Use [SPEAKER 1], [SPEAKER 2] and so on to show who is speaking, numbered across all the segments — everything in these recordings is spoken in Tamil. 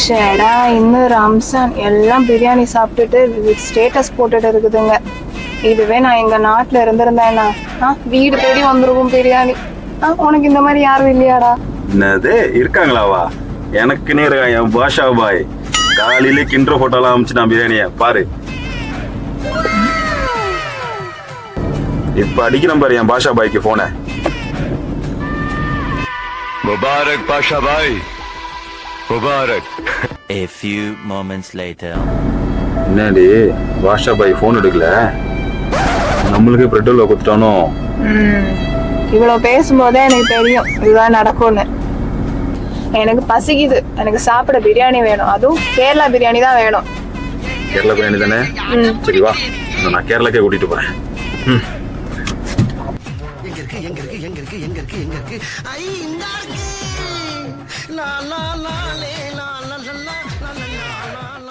[SPEAKER 1] ஷேடா இன்னும் ரம்சான் எல்லாம் பிரியாணி சாப்பிட்டுட்டு ஸ்டேட்டஸ் போட்டுட்டு இருக்குதுங்க. இதுவே நான் எங்க நாட்டுல இருந்திருந்தேன்னா வீடு தேடி வந்துருக்கும் பிரியாணி. உனக்கு இந்த மாதிரி யாரும் இல்லையாடா?
[SPEAKER 2] என்னது இருக்காங்களாவா? எனக்குன்னே இருக்கா என் பாஷா பாய். காலையில கிண்டர் போட்டோலாம் அமைச்சு நான் பிரியாணிய பாரு. இப்ப அடிக்கிறேன் பாரு என் பாஷா பாய்க்கு போன.
[SPEAKER 3] Mubarak Basha Bhai, Mubarak.
[SPEAKER 4] A few moments later.
[SPEAKER 2] என்னடி பாஷா பாய் போன் எடுக்கல? நம்மளுக்கு பெட்ரோல் கொடுத்துட்டானோ?
[SPEAKER 1] இவ்வளவு பேசும்போதே எனக்கு தெரியும் இதுதான் நடக்கும்னு. எனக்கு பசிக்குது, எனக்கு சாப்பிட பிரியாணி வேணும், அதுவும் கேரளா பிரியாணி தான் வேணும்.
[SPEAKER 2] கேரளா பிரியாணி தானே? சரி வா, நான் கேரளாக்கே கூட்டிட்டு போறேன்.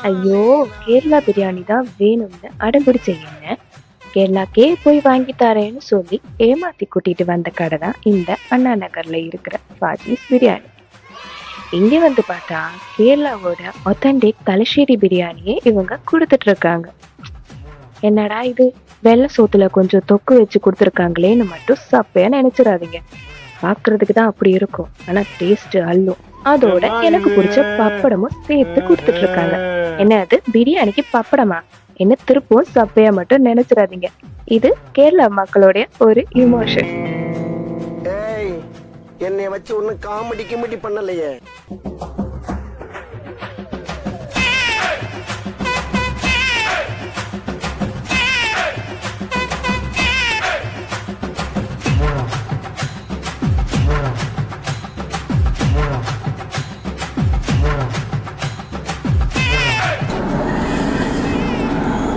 [SPEAKER 5] ஐயோ, கேரளா பிரியாணி தான் வேணும்னு அடம்பிடிச்ச என்ன கேரளாக்கே போய் வாங்கி தரேன்னு சொல்லி ஏமாத்தி கூட்டிட்டு வந்த கடை தான் இந்த அண்ணா நகர்ல இருக்கிற ஃபாஜிஸ் பிரியாணி. இங்க வந்து பார்த்தா கேரளாவோட ஒத்தன்டிக் தலശ്ശേരി பிரியாணியே இவங்க கொடுத்துட்டு இருக்காங்க. என்னடா இது வெள்ளை சோத்துல கொஞ்சம் தொக்கு வச்சு கொடுத்துருக்காங்களேன்னு மட்டும் சப்பையா நினைச்சிடாதீங்க. பாக்குறதுக்கு தான் அப்படி இருக்கும், ஆனா டேஸ்ட் அள்ளும். அதோட எனக்கு பிடிச்ச பப்படமும் சேர்த்து கொடுத்துட்டு இருக்காங்க. என்ன அது பிரியாணிக்கு பப்படமா? என்ன திருப்பவும் சப்பையா மட்டும் நினைச்சிடாதீங்க. இது கேரளா மக்களுடைய ஒரு இமோஷன்.
[SPEAKER 6] என்னை வச்சு ஒண்ணு காமெடி கிமெடி பண்ணலையே.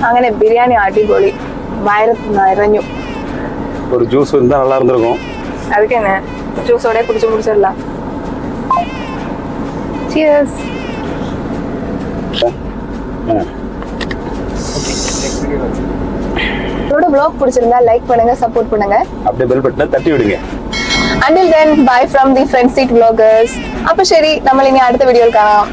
[SPEAKER 1] അങ്ങനെ ബിരിയാണി അടിപൊളി, വയറത്ത് നിറഞ്ഞു.
[SPEAKER 2] ஒரு ஜூஸ் இருந்தா நல்லா இருந்திருக்கும்.
[SPEAKER 1] அதுக்கு என்ன, ஜூஸோட குடிச்சு முடிச்சிடலாம். Cheers. இதோட vlog பிடிச்சிருந்தா லைக் பண்ணுங்க, சப்போர்ட் பண்ணுங்க,
[SPEAKER 2] அப்படியே பெல் பட்டனை தட்டி விடுங்க.
[SPEAKER 1] Until then, bye from the Friend Seat Vloggers. அப்ப சரி, நம்ம இனி அடுத்த வீடியோல காணலாம்.